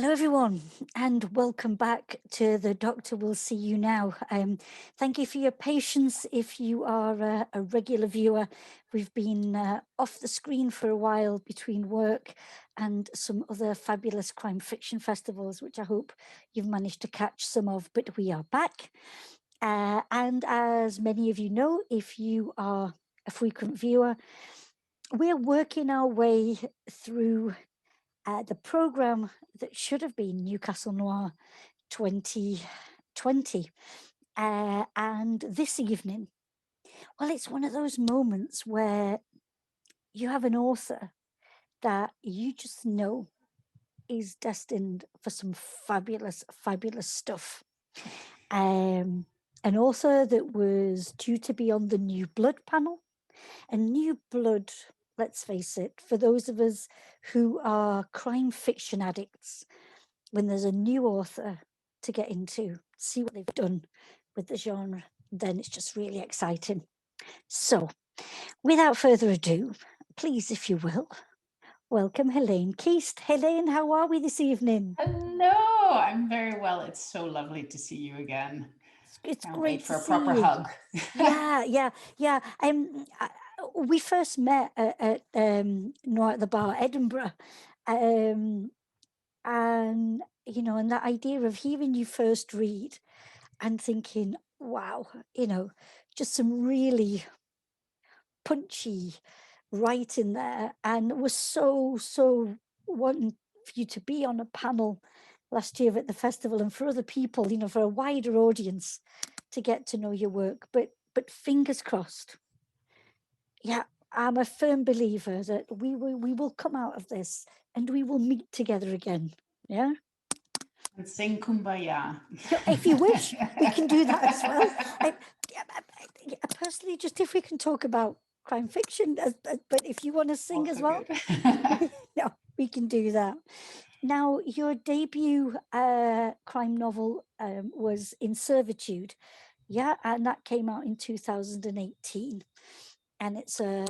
Hello, everyone, and welcome back to the Doctor Will See You Now. Thank you for your patience. If you are a regular viewer, we've been off the screen for a while between work and some other fabulous crime fiction festivals, which I hope you've managed to catch some of, but we are back. And as many of you know, if you are a frequent viewer, we're working our way through the programme that should have been Newcastle Noir 2020. And this evening, well, it's one of those moments where you have an author that you just know is destined for some fabulous, fabulous stuff. An author that was due to be on the New Blood panel. And New Blood, let's face it, for those of us who are crime fiction addicts, when there's a new author to get into, see what they've done with the genre, then it's just really exciting. So, without further ado, please, if you will, welcome Heleen Kist. Heleen, how are we this evening? Hello, I'm very well. It's so lovely to see you again. It's Can't great wait to for a see proper you. hug. Yeah. We first met at Noir at the Bar, Edinburgh, um, and and that idea of hearing you first read and thinking, wow, just some really punchy writing there, and was so wanting for you to be on a panel last year at the festival, and for other people, for a wider audience to get to know your work. But fingers crossed. Yeah, I'm a firm believer that we will come out of this and we will meet together again. Yeah. And sing Kumbaya. If you wish, we can do that as well. Personally, just if we can talk about crime fiction, but if you want to sing as Also well, good. no, we can do that. Now, your debut crime novel was In Servitude, yeah, and that came out in 2018. And it's a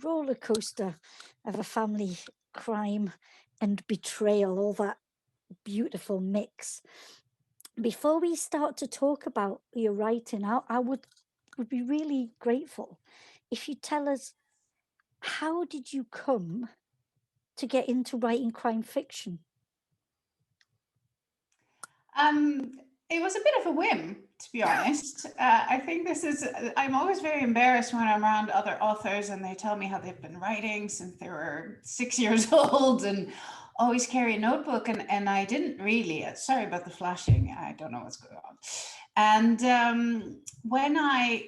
roller coaster of a family crime and betrayal, all that beautiful mix. Before we start to talk about your writing, I would be really grateful if you tell us, how did you come to get into writing crime fiction? Um, it was a bit of a whim, to be honest. I think I'm always very embarrassed when I'm around other authors and they tell me how they've been writing since they were 6 years old and always carry a notebook. And I didn't really, sorry about the flashing, I don't know what's going on. And when I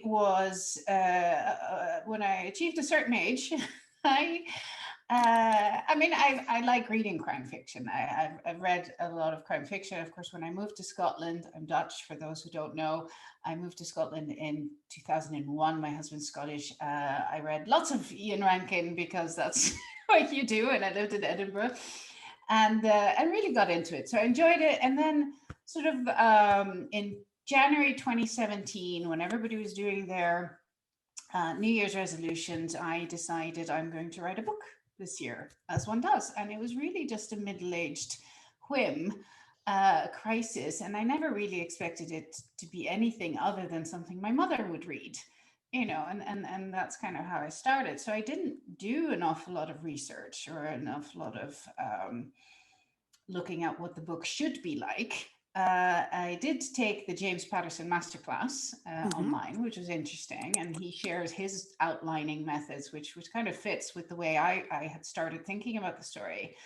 achieved a certain age, I I like reading crime fiction. I've read a lot of crime fiction. Of course, when I moved to Scotland, I'm Dutch, for those who don't know. I moved to Scotland in 2001. My husband's Scottish. I read lots of Ian Rankin because that's what you do. And I lived in Edinburgh and really got into it. So I enjoyed it. And then, sort of in January 2017, when everybody was doing their New Year's resolutions, I decided I'm going to write a book this year, as one does. And it was really just a middle aged whim, crisis. And I never really expected it to be anything other than something my mother would read. And that's kind of how I started. So I didn't do an awful lot of research or an awful lot of looking at what the book should be like. I did take the James Patterson masterclass online, which was interesting, and he shares his outlining methods, which kind of fits with the way I had started thinking about the story.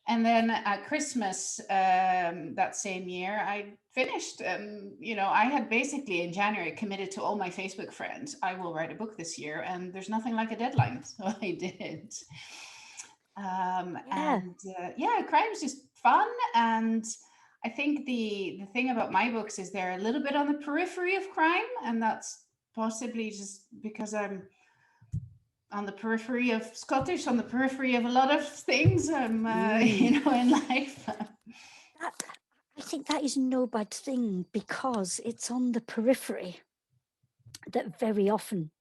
And then at Christmas that same year, I finished. I had basically in January committed to all my Facebook friends, I will write a book this year, and there's nothing like a deadline, so I did. Yeah. Yeah, crime is just fun. And I think the thing about my books is they're a little bit on the periphery of crime, and that's possibly just because I'm on the periphery of Scottish, on the periphery of a lot of things, in life. That, I think that is no bad thing, because it's on the periphery that very often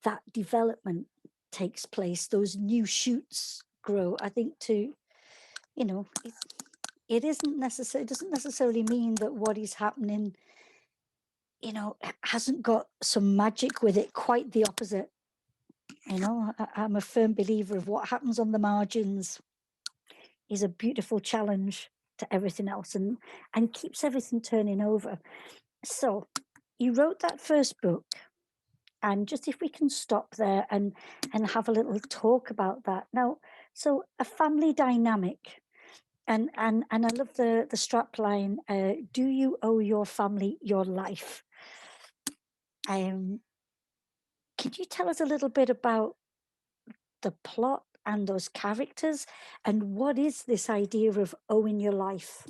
that development takes place, those new shoots grow. I think to you know, it isn't necessary. It doesn't necessarily mean that what is happening, hasn't got some magic with it. Quite the opposite. I'm a firm believer of what happens on the margins is a beautiful challenge to everything else, and keeps everything turning over. So you wrote that first book, and just if we can stop there and have a little talk about that now. So a family dynamic, and I love the strap line. Do you owe your family your life? Um, can you tell us a little bit about the plot and those characters, and what is this idea of owing your life?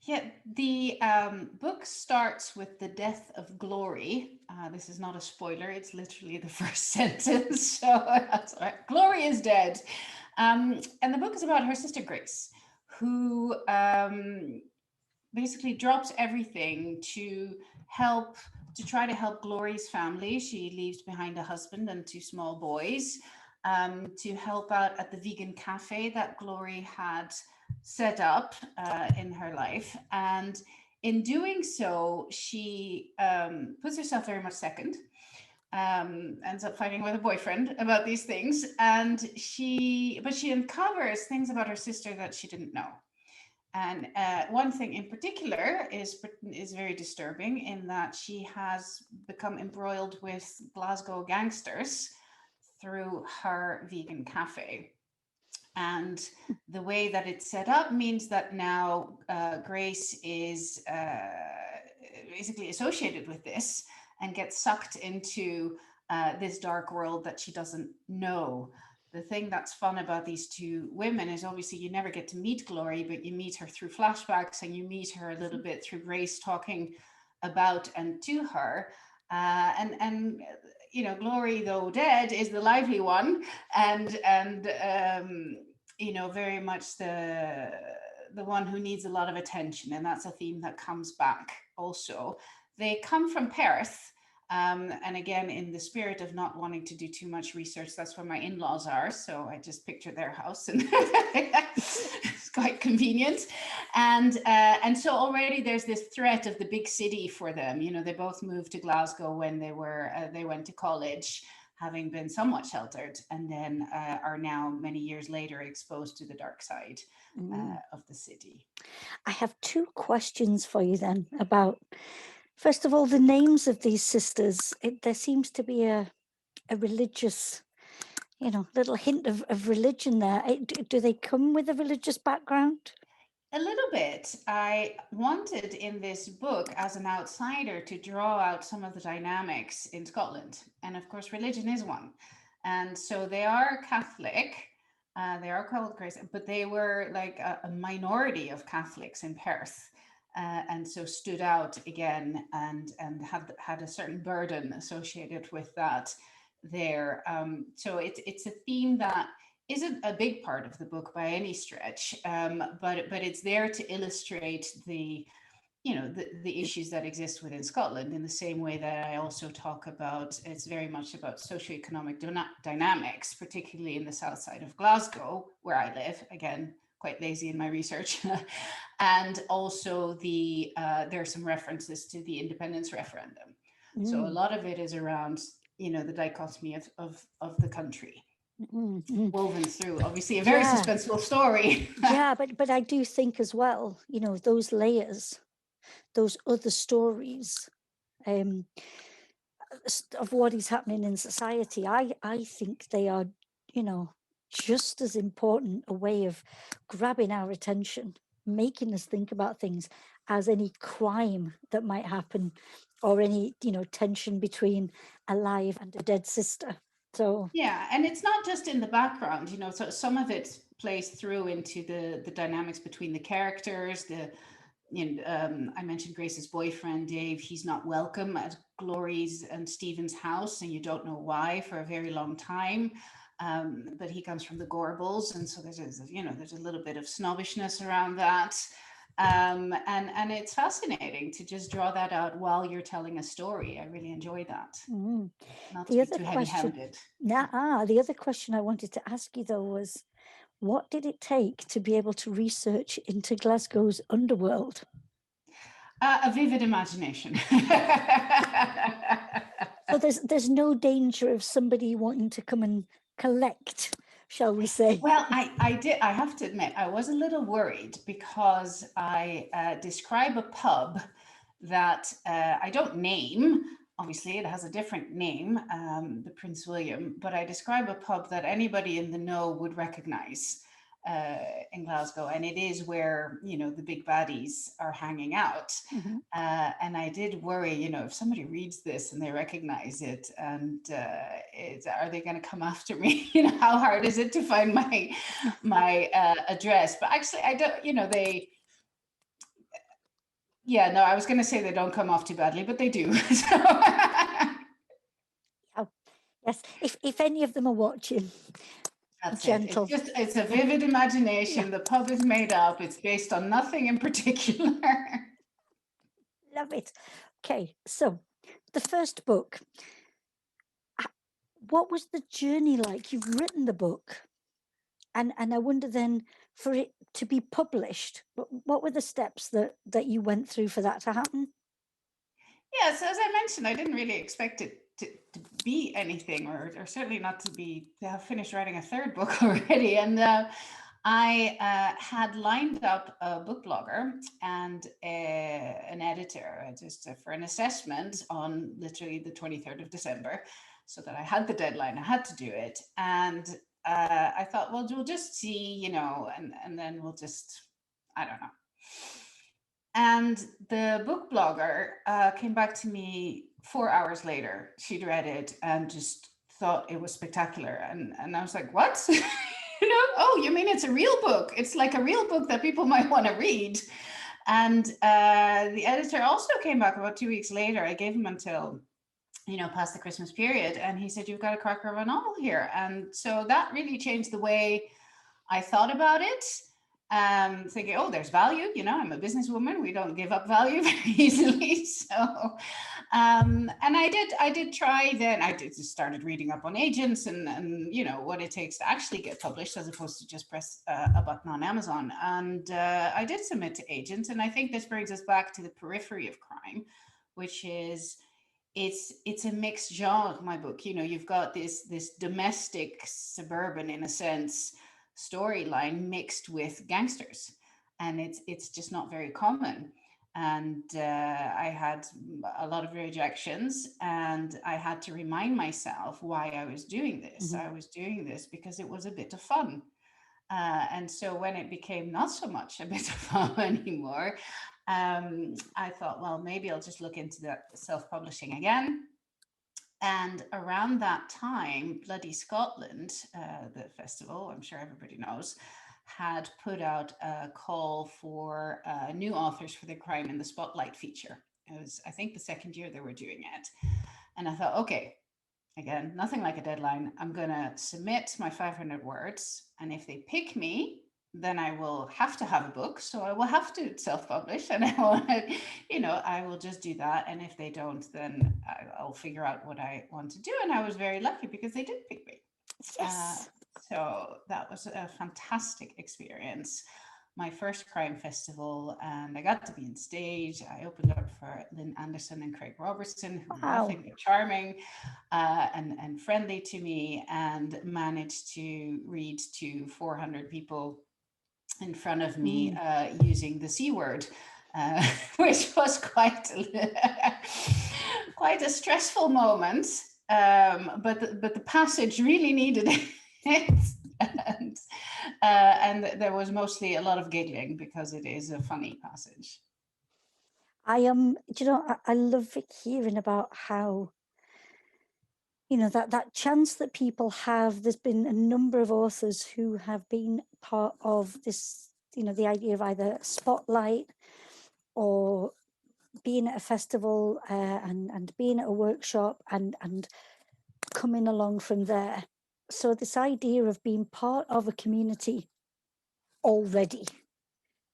Yeah, the book starts with the death of Glory. This is not a spoiler, it's literally the first sentence. So that's all right. Glory is dead. And the book is about her sister Grace, who basically drops everything help to try to help Glory's family. She leaves behind a husband and two small boys, to help out at the vegan cafe that Glory had set up in her life. And in doing so, she puts herself very much second. Ends up fighting with a boyfriend about these things, but she uncovers things about her sister that she didn't know. And one thing in particular is very disturbing, in that she has become embroiled with Glasgow gangsters through her vegan cafe. And the way that it's set up means that now Grace is basically associated with this and gets sucked into this dark world that she doesn't know. The thing that's fun about these two women is obviously you never get to meet Glory, but you meet her through flashbacks, and you meet her a little bit through Grace talking about and to her. And Glory, though dead, is the lively one, and very much the one who needs a lot of attention, and that's a theme that comes back also. They come from Perth, and again, in the spirit of not wanting to do too much research, that's where my in-laws are. So I just picture their house, and it's quite convenient. And so already there's this threat of the big city for them. They both moved to Glasgow when they went to college, having been somewhat sheltered, and then are now many years later exposed to the dark side of the city. I have two questions for you then about, first of all, the names of these sisters. There seems to be a religious, little hint of religion there. Do they come with a religious background? A little bit. I wanted in this book, as an outsider, to draw out some of the dynamics in Scotland. And of course, religion is one. And so they are Catholic. They are called Grace, but they were like a minority of Catholics in Perth. And so stood out again, and had a certain burden associated with that there. So it's a theme that isn't a big part of the book by any stretch, but it's there to illustrate the issues that exist within Scotland, in the same way that I also talk about. It's very much about socioeconomic dynamics, particularly in the south side of Glasgow, where I live. Again, quite lazy in my research, and also there are some references to the independence referendum. So a lot of it is around the dichotomy of the country. Woven through, obviously, a very suspenseful story. but I do think as well, those layers, those other stories of what is happening in society, I think they are, just as important a way of grabbing our attention, making us think about things, as any crime that might happen, or any tension between a live and a dead sister. So yeah, and it's not just in the background, so some of it plays through into the dynamics between the characters. I mentioned Grace's boyfriend Dave. He's not welcome at Glory's and Stephen's house, and you don't know why, for a very long time. But he comes from the Gorbals, and so there's a little bit of snobbishness around that. And it's fascinating to just draw that out while you're telling a story. I really enjoy that. Not to be too heavy-handed. The other question I wanted to ask you, though, was, What did it take to be able to research into Glasgow's underworld? A vivid imagination. So there's no danger of somebody wanting to come and collect, shall we say? Well, I have to admit, I was a little worried because I describe a pub that I don't name. Obviously, it has a different name, the Prince William, but I describe a pub that anybody in the know would recognize uh, in Glasgow. And it is where, the big baddies are hanging out. Mhm. And I did worry, if somebody reads this and they recognize it, and are they going to come after me? How hard is it to find my address? But actually, I don't. They. Yeah, no, I was going to say they don't come off too badly, but they do. So, Oh, yes. If any of them are watching, that's it. gentle. It's a vivid Yeah, imagination. The pub is made up. It's based on nothing in particular. love it. Okay, so the first book. What was the journey like? You've written the book, and I wonder then for it to be published, what were the steps that you went through for that to happen? Yeah, so as I mentioned, I didn't really expect it to be anything, or certainly not to have finished writing a third book already. And I had lined up a book blogger and an editor just for an assessment on literally the 23rd of December, so that I had the deadline, I had to do it. And I thought, well, we'll just see, and then we'll just, I don't know. And the book blogger came back to me 4 hours later. She'd read it and just thought it was spectacular. And I was like, what? Oh, you mean it's a real book? It's like a real book that people might want to read. And the editor also came back about 2 weeks later. I gave him until past the Christmas period, and he said, "You've got a cracker of a novel here." And so that really changed the way I thought about it, thinking, oh, there's value. I'm a businesswoman. We don't give up value very easily. So, and I did try then. I did just started reading up on agents and what it takes to actually get published, as opposed to just press a button on Amazon. And I did submit to agents, and I think this brings us back to the periphery of crime, which is it's a mixed genre. My book, you've got this domestic suburban, in a sense, storyline mixed with gangsters, and it's just not very common. And I had a lot of rejections, and I had to remind myself why I was doing this. Mhm. I was doing this because it was a bit of fun. And so when it became not so much a bit of fun anymore, I thought, well, maybe I'll just look into the self-publishing again. And around that time, Bloody Scotland, the festival, I'm sure everybody knows, had put out a call for new authors for the Crime in the Spotlight feature. It was, I think, the second year they were doing it. And I thought, okay, again, nothing like a deadline. I'm going to submit my 500 words. And if they pick me, then I will have to have a book. So I will have to self-publish, and I will just do that. And if they don't, then I'll figure out what I want to do. And I was very lucky because they did pick me. Uh, Yes. so that was a fantastic experience. My first crime festival, and I got to be on stage. I opened up for Lynn Anderson and Craig Robertson, who were Wow. nothing but charming and friendly to me, and managed to read to 400 people in front of me Mm. using the C word, which was quite a stressful moment. But the passage really needed it. and, and there was mostly a lot of giggling because it is a funny passage. I am. Do you know? I love hearing about how that chance that people have. There's been a number of authors who have been part of this. The idea of either spotlight or being at a festival and being at a workshop and coming along from there. So this idea of being part of a community already,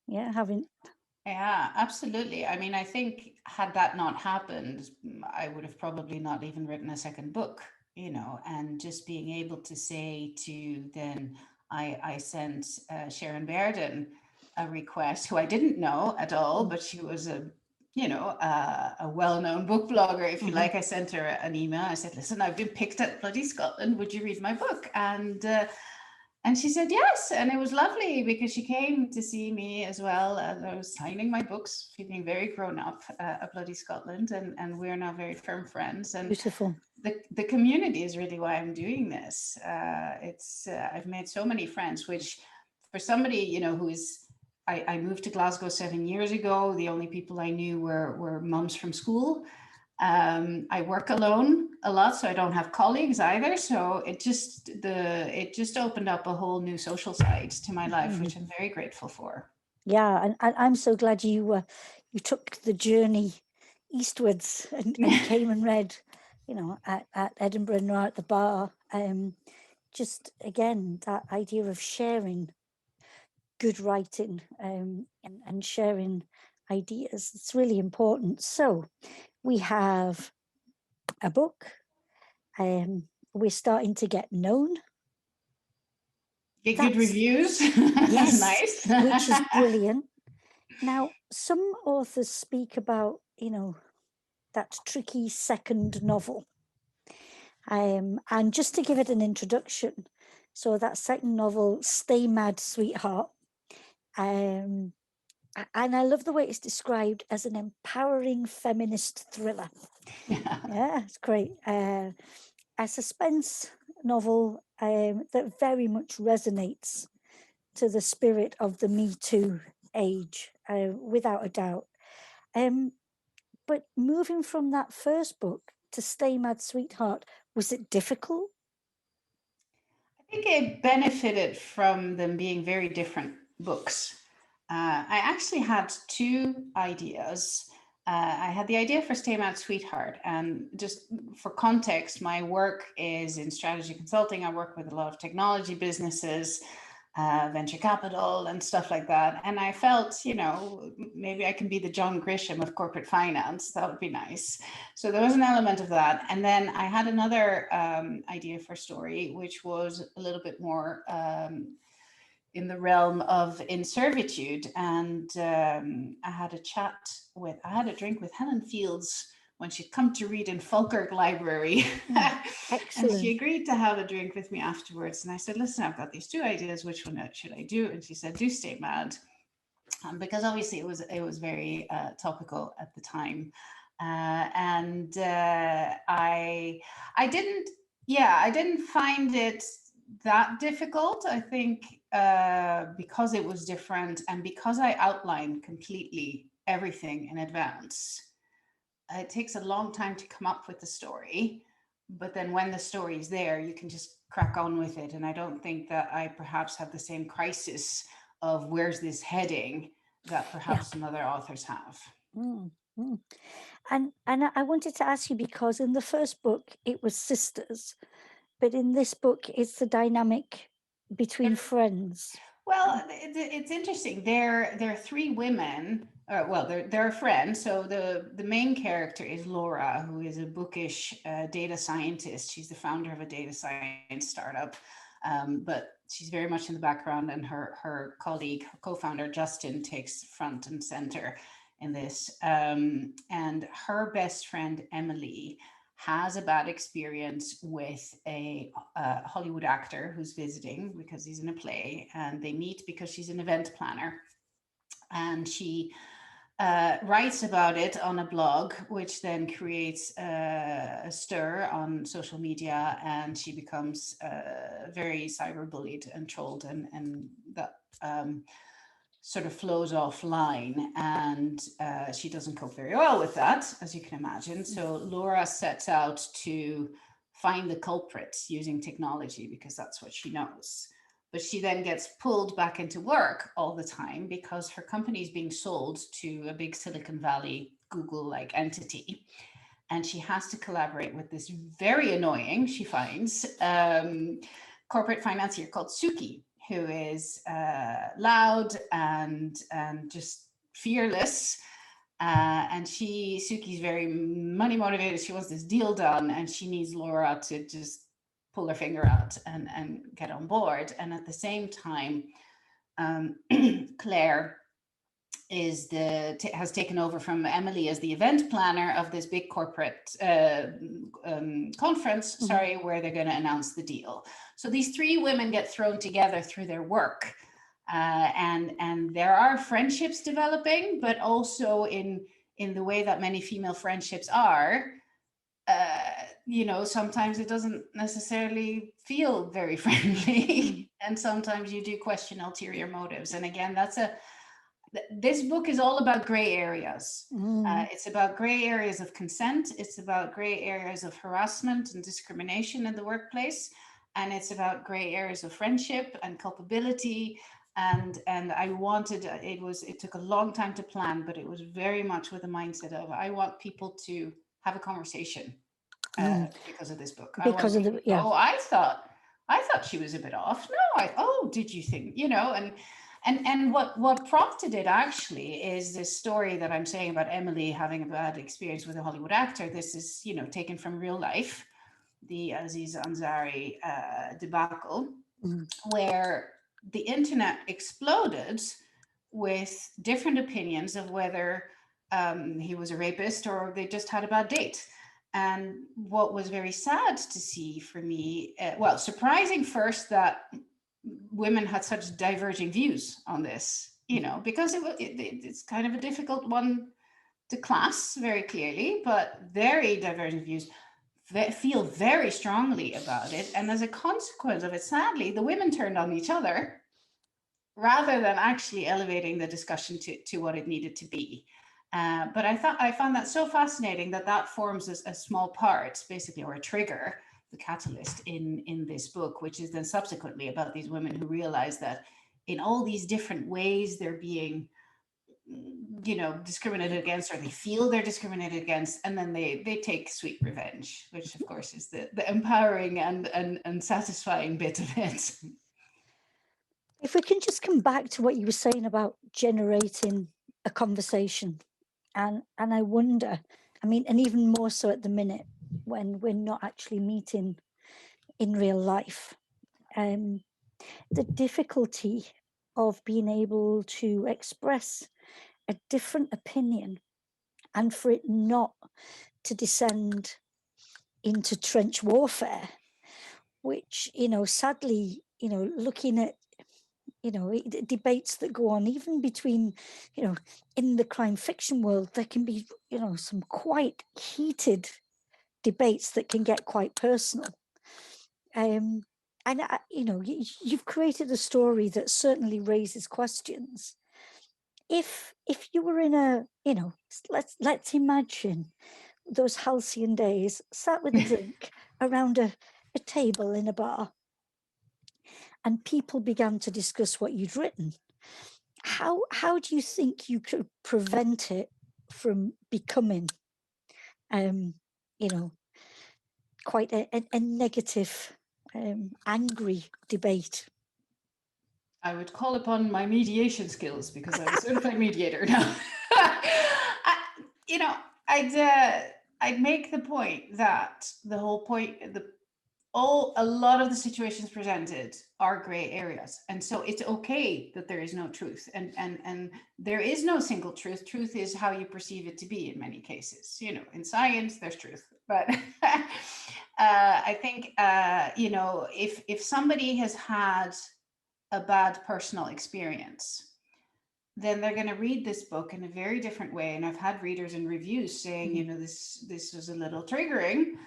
yeah, having. Yeah, absolutely. I mean, I think had that not happened, I would have probably not even written a second book, and just being able to say to then I sent Sharon Berden a request, who I didn't know at all, but she was a well-known book blogger, if you Mm-hmm. like. I sent her an email. I said, listen, I've been picked at bloody Scotland. Would you read my book? And she said yes. And it was lovely because she came to see me as well as I was signing my books, feeling very grown up at bloody Scotland. And we're now very firm friends. And Beautiful. the community is really why I'm doing this. I've made so many friends, which for somebody, who is, I moved to Glasgow 7 years ago. The only people I knew were mums from school. I work alone a lot, so I don't have colleagues either. So it just opened up a whole new social side to my life, Mm-hmm. which I'm very grateful for. Yeah, and I'm so glad you took the journey eastwards and came and read, at Edinburgh or at the bar. Just again, that idea of sharing good writing, and sharing ideas. It's really important. So we have a book. We're starting to get known. Get good That's reviews. yes, Nice. which is brilliant. Now, some authors speak about, that tricky second novel. And just to give it an introduction, so that second novel, Stay Mad, Sweetheart, and I love the way it's described as an empowering feminist thriller. Yeah, it's great. A suspense novel that very much resonates to the spirit of the Me Too age, without a doubt. Um, but moving from that first book to Stay Mad, Sweetheart, was it difficult? I think it benefited from them being very different books. I actually had two ideas. I had the idea for Stay Mad Sweetheart, and just for context, my work is in strategy consulting. I work with a lot of technology businesses, venture capital, and stuff like that. And I felt, maybe I can be the John Grisham of corporate finance. That would be nice. So there was an element of that. And then I had another idea for story, which was a little bit more in the realm of in servitude. And I had a drink with Helen Fields when she'd come to read in Falkirk Library. And she Excellent. agreed to have a drink with me afterwards. And I said, listen, I've got these two ideas. Which one should I do? And she said, do Stay Mad. Because obviously it was very topical at the time. And I didn't, yeah, I didn't find it that difficult. I think because it was different and because I outlined completely everything in advance, it takes a long time to come up with the story. But then when the story is there, you can just crack on with it. And I don't think that I perhaps have the same crisis of where's this heading that Yeah. perhaps some other authors have. Mm, mm. And I wanted to ask you, because in the first book it was sisters, but in this book it's the dynamic between friends. Well, it's interesting. There are three women. Well, they're a friend. So the main character is Laura, who is a bookish data scientist. She's the founder of a data science startup, but she's very much in the background. And her colleague, her co-founder Justin, takes front and center in this. And her best friend Emily has a bad experience with a Hollywood actor who's visiting because he's in a play, and they meet because she's an event planner. And she writes about it on a blog, which then creates a stir on social media, and she becomes very cyberbullied and trolled, and that sort of flows offline, and she doesn't cope very well with that, as you can imagine. So Laura sets out to find the culprits using technology because that's what she knows. But she then gets pulled back into work all the time because her company is being sold to a big Silicon Valley Google like entity. And she has to collaborate with this very annoying, she finds, corporate financier called Suki, who is loud and just fearless. And Suki's very money motivated. She wants this deal done, and she needs Laura to just pull their finger out and get on board. And at the same time, Claire has taken over from Emily as the event planner of this big corporate conference, where they're going to announce the deal. So these three women get thrown together through their work, and there are friendships developing, but also in the way that many female friendships are. Sometimes it doesn't necessarily feel very friendly, and sometimes you do question ulterior motives. And again, this book is all about gray areas. It's about gray areas of consent. It's about gray areas of harassment and discrimination in the workplace. And it's about gray areas of friendship and culpability. And it took a long time to plan, but it was very much with the mindset of, I want people to have a conversation because of this book. I thought she was a bit off. No, did you think, and what prompted it actually is this story that I'm saying about Emily having a bad experience with a Hollywood actor. This is, taken from real life, the Aziz Ansari debacle, where the internet exploded with different opinions of whether he was a rapist or they just had a bad date. And what was very sad to see for me, surprising first that women had such diverging views on this, because it's kind of a difficult one to class very clearly, but very divergent views feel very strongly about it. And as a consequence of it, sadly, the women turned on each other rather than actually elevating the discussion to what it needed to be. But I found that so fascinating that forms a small part, basically, or a trigger, the catalyst in this book, which is then subsequently about these women who realize that in all these different ways they're being, discriminated against, or they feel they're discriminated against, and then they take sweet revenge, which of course is the empowering and satisfying bit of it. If we can just come back to what you were saying about generating a conversation, and I wonder, and even more so at the minute when we're not actually meeting in real life, the difficulty of being able to express a different opinion and for it not to descend into trench warfare, which, sadly, looking at debates that go on even between, in the crime fiction world, there can be, some quite heated debates that can get quite personal. And you've created a story that certainly raises questions. If you were in a, let's imagine those halcyon days, sat with a drink around a table in a bar, and people began to discuss what you'd written, how do you think you could prevent it from becoming, quite a negative, angry debate? I would call upon my mediation skills because I'm a certified mediator now. I'd make the point that the whole point, a lot of the situations presented are gray areas, and so it's okay that there is no truth, and there is no single truth. Truth is how you perceive it to be in many cases. In science, there's truth, but I think if somebody has had a bad personal experience, then they're going to read this book in a very different way. And I've had readers and reviews saying, this was a little triggering,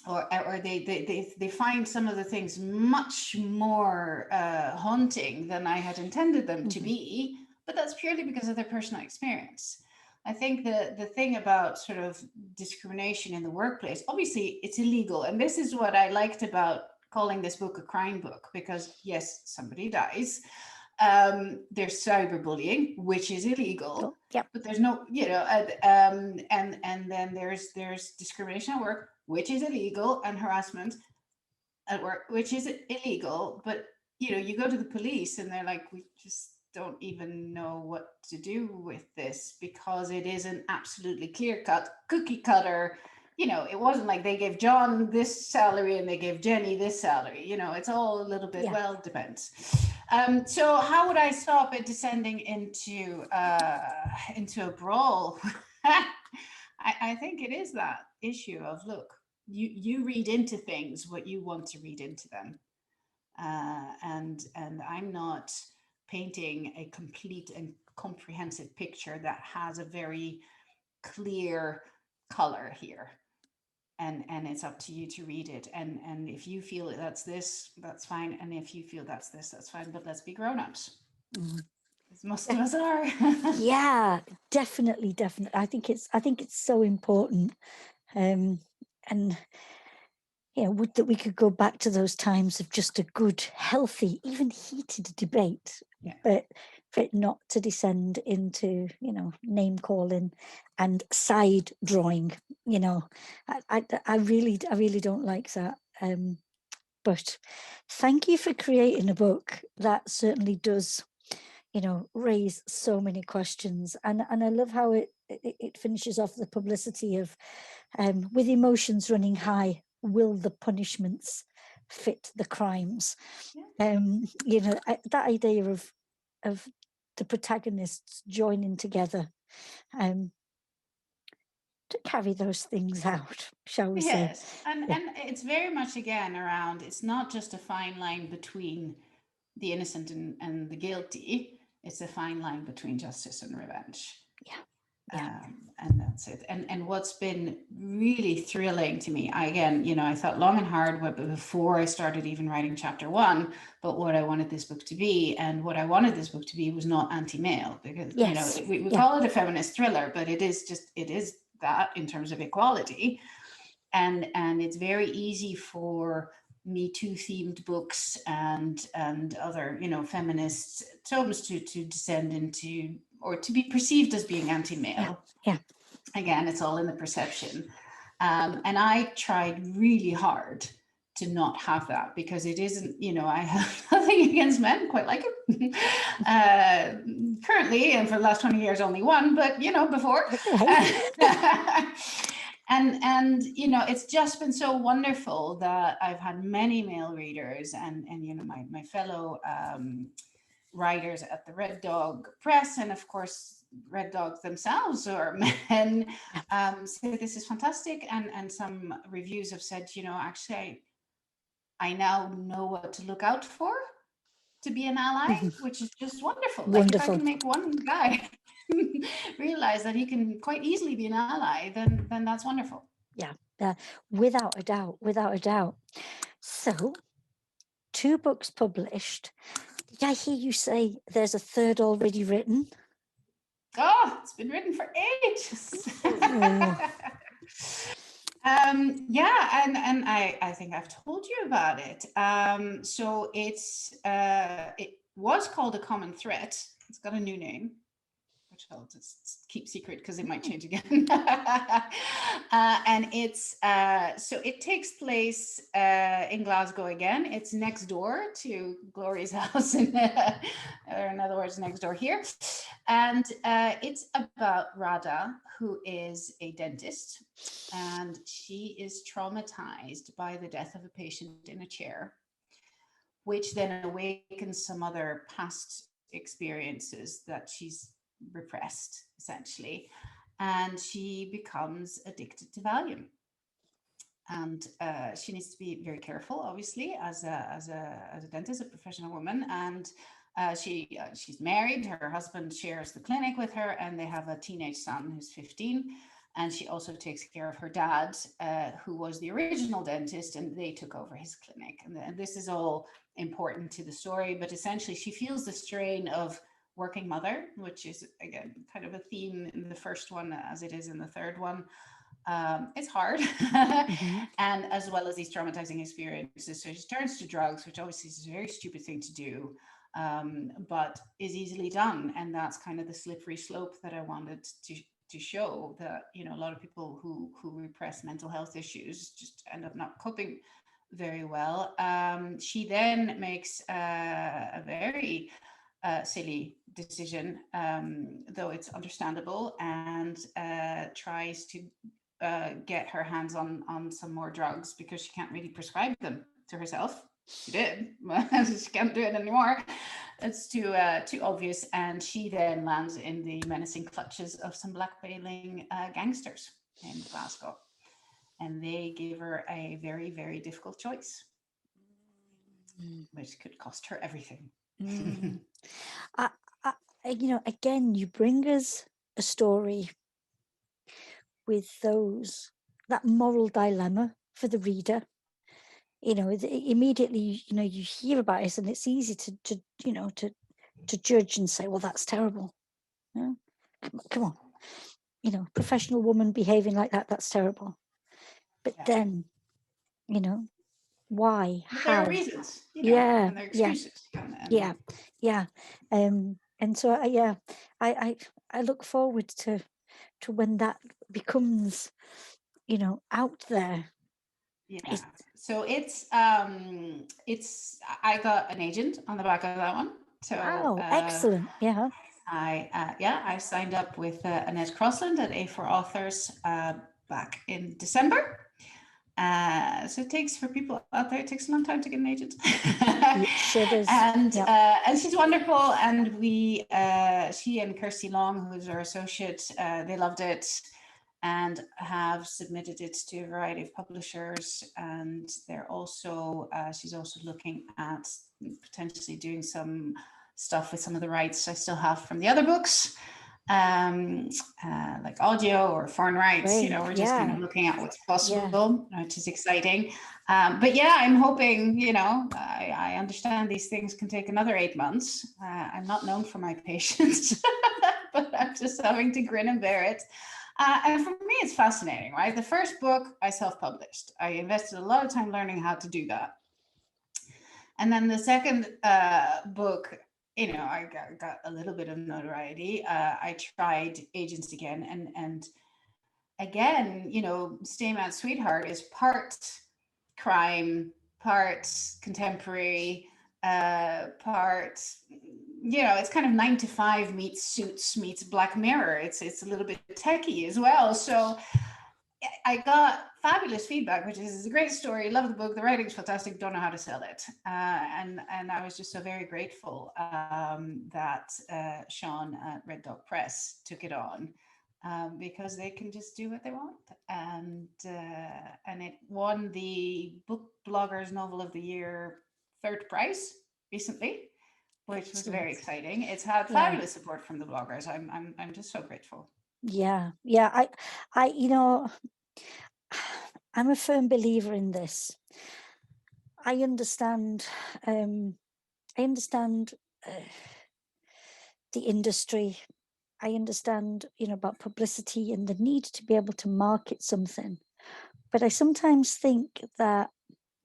or they find some of the things much more haunting than I had intended them to be. But that's purely because of their personal experience. I think the thing about sort of discrimination in the workplace, obviously it's illegal. And this is what I liked about calling this book a crime book, because yes, somebody dies. There's cyberbullying, which is illegal. Yep. But there's no, and then there's discrimination at work, which is illegal, and harassment at work, which is illegal. But you go to the police and they're like, we just don't even know what to do with this because it is an absolutely clear-cut, cookie cutter, you know, it wasn't like they gave John this salary and they gave Jenny this salary. You know, it's all a little bit, Yeah. well, it depends. So how would I stop it descending into a brawl? I think it is that issue of, look, you read into things what you want to read into them, and I'm not painting a complete and comprehensive picture that has a very clear color here, and it's up to you to read it, and if you feel that's this, that's fine, and if you feel that's this, that's fine, but let's be grown-ups, Mm. as most of us are. Yeah, definitely. I think it's so important. And would that we could go back to those times of just a good, healthy, even heated debate, Yeah. but for it not to descend into, name calling and side drawing. I really don't like that. But thank you for creating a book that certainly does, raise so many questions. And I love how it finishes off the publicity of, with emotions running high, will the punishments fit the crimes? Yeah. That idea of the protagonists joining together to carry those things out, shall we say? Yes, and Yeah. and it's very much again around, it's not just a fine line between the innocent and the guilty, it's a fine line between justice and revenge. Yeah. Yeah. And that's it. And what's been really thrilling to me, I thought long and hard before I started even writing chapter one, but what I wanted this book to be. And what I wanted this book to be was not anti-male, because, Yes. we Yeah. call it a feminist thriller, but it is that in terms of equality. And it's very easy for Me Too themed books and other, feminist tomes to descend into, or to be perceived as being anti-male. Yeah. Again, it's all in the perception. And I tried really hard to not have that, because it isn't, I have nothing against men, quite like it. Currently, and for the last 20 years, only one, but, before. And it's just been so wonderful that I've had many male readers, and my fellow writers at the Red Dog Press, and of course Red Dogs themselves are men, say this is fantastic, and some reviews have said, actually I now know what to look out for to be an ally, which is just wonderful. Like, if I Wonderful. can make one guy realize that he can quite easily be an ally, then that's wonderful. Yeah, without a doubt, without a doubt. So, 2 books published. Did I hear you say there's a third already written? Oh, it's been written for ages. Oh. Yeah, and I think I've told you about it. So it was called A Common Threat. It's got a new name, which I'll just keep secret because it might change again. And it's so it takes place in Glasgow again. It's next door to Glory's house, or in other words, next door here. And it's about Radha, who is a dentist, and she is traumatized by the death of a patient in a chair, which then awakens some other past experiences that she's repressed, essentially. And she becomes addicted to Valium. And she needs to be very careful, obviously, as a dentist, a professional woman. And she's married. Her husband shares the clinic with her, and they have a teenage son who's 15. And she also takes care of her dad, who was the original dentist, and they took over his clinic. And this is all important to the story, but essentially she feels the strain of working mother, which is again kind of a theme in the first one as it is in the third one. It's hard. And as well as these traumatizing experiences, so she turns to drugs, which obviously is a very stupid thing to do, but is easily done. And that's kind of the slippery slope that I wanted to show, that a lot of people who repress mental health issues just end up not coping very well. She then makes a very silly decision, though it's understandable, and tries to get her hands on some more drugs because she can't really prescribe them to herself. She did, she can't do it anymore. It's too obvious, and she then lands in the menacing clutches of some blackmailing gangsters in Glasgow, and they give her a very, very difficult choice, which could cost her everything. Mm. I, I, again, you bring us a story with that moral dilemma for the reader. Immediately, you hear about it, and it's easy to judge and say, well, that's terrible. Come on, professional woman behaving like that's terrible. But then, why, But how? there are reasons, Yeah, and there are excuses. yeah. And so I look forward to when that becomes, out there. Yeah. So it's I got an agent on the back of that one. So Wow, excellent. Yeah. I signed up with Annette Crossland at A4 Authors back in December. So it takes, for people out there, it takes a long time to get an agent. It sure does. And she's wonderful. And she and Kirsty Long, who's our associate, they loved it and have submitted it to a variety of publishers. And they're also, she's also looking at potentially doing some stuff with some of the rights I still have from the other books, like audio or foreign rights. Great. We're just kind of looking at what's possible, which is exciting. But yeah, I'm hoping, I understand these things can take another 8 months. I'm not known for my patience, but I'm just having to grin and bear it. And for me, it's fascinating, right? The first book I self-published. I invested a lot of time learning how to do that. And then the second book, I got a little bit of notoriety. I tried agents again, and again, Stay Mad Sweetheart is part crime, part contemporary, part, it's kind of 9 to 5 meets Suits meets Black Mirror. It's a little bit techie as well. So I got fabulous feedback, which is a great story. Love the book. The writing's fantastic. Don't know how to sell it. And I was just so very grateful that Sean at Red Dog Press took it on, because they can just do what they want. And it won the Book Bloggers Novel of the Year third prize recently, which was very exciting. It's had fabulous support from the bloggers. I'm just so grateful. Yeah. I'm a firm believer in this. I understand the industry. I understand, about publicity and the need to be able to market something. But I sometimes think that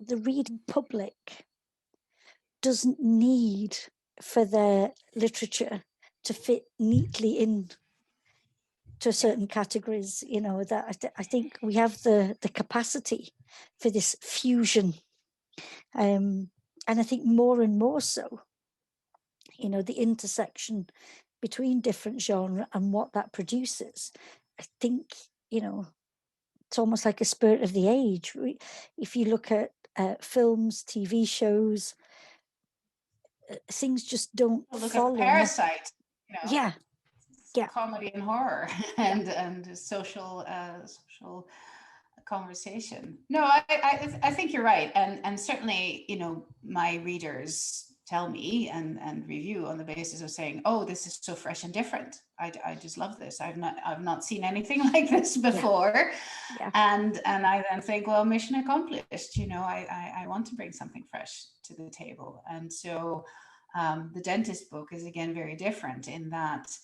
the reading public doesn't need for their literature to fit neatly in to certain categories, that I think we have the capacity for this fusion. And I think more and more so, the intersection between different genre and what that produces. I think, it's almost like a spirit of the age. If you look at films, TV shows, things just don't follow. At Parasite, Yeah. Comedy and horror and social conversation. No, I think you're right, and certainly, my readers tell me and review on the basis of saying, oh, this is so fresh and different. I just love this. I've not seen anything like this before. And I then think, well, mission accomplished. I want to bring something fresh to the table. And so the dentist book is again very different in that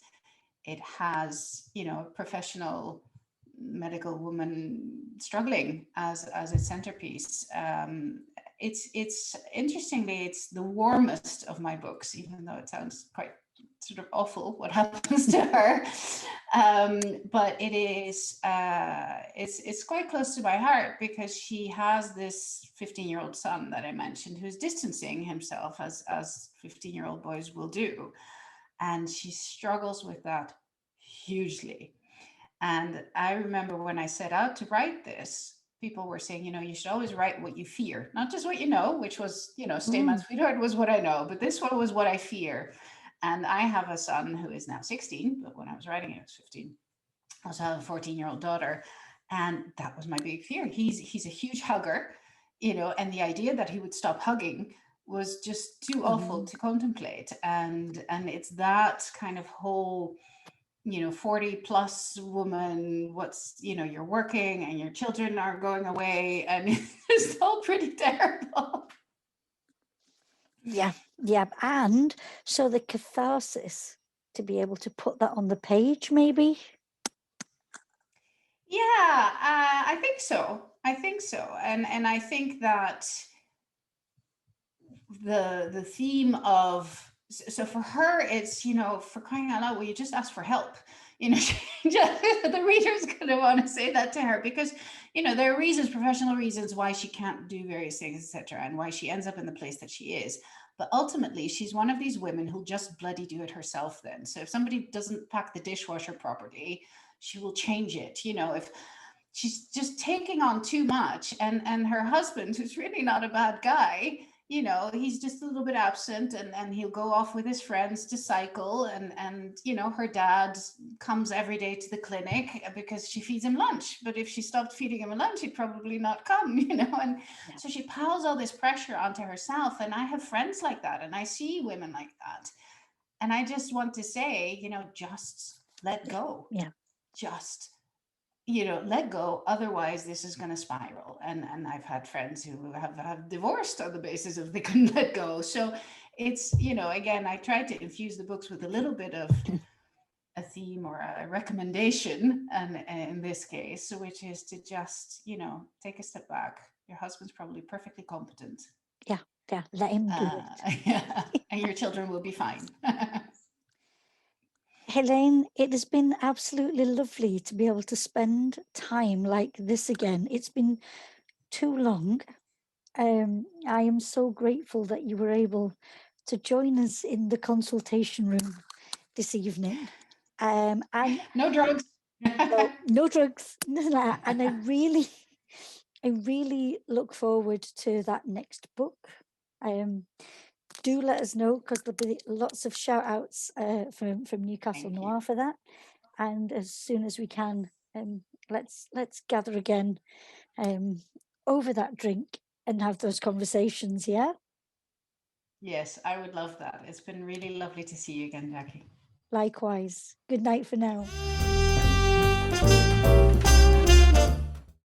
it has, a professional medical woman struggling as its centerpiece. It's interestingly, it's the warmest of my books, even though it sounds quite sort of awful what happens to her. But it is, it's quite close to my heart, because she has this 15-year-old son that I mentioned, who's distancing himself as 15-year-old boys will do. And she struggles with that hugely. And I remember when I set out to write this, people were saying, you should always write what you fear, not just what you know, which was, Stay My Mm. Sweetheart was what I know, but this one was what I fear. And I have a son who is now 16, but when I was writing it, he was 15. I also have a 14-year-old daughter. And that was my big fear. He's a huge hugger, and the idea that he would stop hugging was just too awful Mm. to contemplate. And it's that kind of whole 40 plus woman, you're working and your children are going away, and it's all pretty terrible. Yeah, yeah. And so the catharsis to be able to put that on the page, maybe. Yeah, I think so. And I think that the theme of, so for her it's, for crying out loud, well, you just ask for help. The reader's going to want to say that to her, because there are reasons, professional reasons, why she can't do various things, etc., and why she ends up in the place that she is. But ultimately she's one of these women who'll just bloody do it herself then. So if somebody doesn't pack the dishwasher properly, she will change it. If she's just taking on too much, and her husband, who's really not a bad guy, he's just a little bit absent, and he'll go off with his friends to cycle, and her dad comes every day to the clinic because she feeds him lunch, but if she stopped feeding him lunch, he'd probably not come. And Yeah. so she piles all this pressure onto herself, and I have friends like that, and I see women like that, and I just want to say, just let Yeah. go. Yeah. Just let go, otherwise this is going to spiral. And I've had friends who have divorced on the basis of they couldn't let go. So it's, again, I tried to infuse the books with a little bit of a theme or a recommendation, and in this case, which is to just, take a step back. Your husband's probably perfectly competent. Yeah. Yeah. Let him do Yeah, it. and your children will be fine. Heleen, it has been absolutely lovely to be able to spend time like this again. It's been too long. I am so grateful that you were able to join us in the consultation room this evening. And No drugs. no drugs, none of that. And I really look forward to that next book. Do let us know, because there'll be lots of shout outs from Newcastle Thank you. Noir for that. And as soon as we can, let's gather again over that drink and have those conversations. Yeah. Yes, I would love that. It's been really lovely to see you again, Jackie. Likewise. Good night for now.